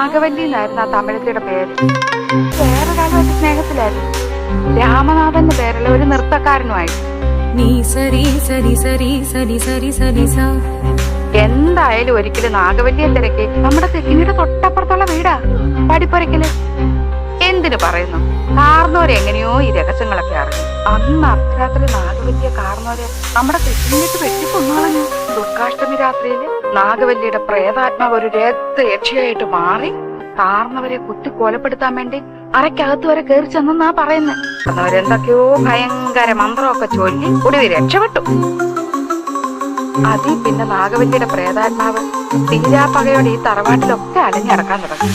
നാഗവല്ലി എന്നായിരുന്നു ആ തമിഴത്തിയുടെ പേര്. വേറൊരാളുമായിട്ട് സ്നേഹത്തിലായിരുന്നു. രാമനാഥന്റെ പേരുള്ള ഒരു നൃത്തക്കാരനുമായിട്ട്. എന്തായാലും ഒരിക്കലും നാഗവല്ലിയെ തിരക്കി നമ്മുടെ തെക്കിനിയുടെ തൊട്ടപ്പുറത്തുള്ള വീടാ പടിപ്പുരയ്ക്കല്. എന്തിനു പറയുന്നു, കാർന്നോരെങ്ങനെയോ ഈ രഹസ്യങ്ങളൊക്കെ അറിഞ്ഞു. അന്ന് അർദ്ധരാത്രി നാഗവല്ലിയെ കാർന്നോരെ നമ്മുടെ തെക്കിനിട്ട് വെട്ടിക്കൊന്നുകളഞ്ഞു. ദുർഗാഷ്ടമി രാത്രിയില് നാഗവല്ലിയുടെ പ്രേതാത്മാവ് ഒരു രക്തയക്ഷിയായിട്ട് മാറി കാർന്നവരെ കുത്തി കൊലപ്പെടുത്താൻ വേണ്ടി അറയ്ക്കകത്ത് വരെ കയറി ചെന്നാ പറയുന്നത്. അവരെന്തൊക്കെയോ ഭയങ്കര മന്ത്രമൊക്കെ ചൊല്ലി ഒടുവിൽ രക്ഷപ്പെട്ടു. അതിൽ പിന്നെ നാഗവല്ലിയുടെ പ്രേതാത്മാവ് തീരാപ്പകയോടെ ഈ തറവാട്ടിലൊക്കെ അലഞ്ഞടക്കാൻ തുടങ്ങി.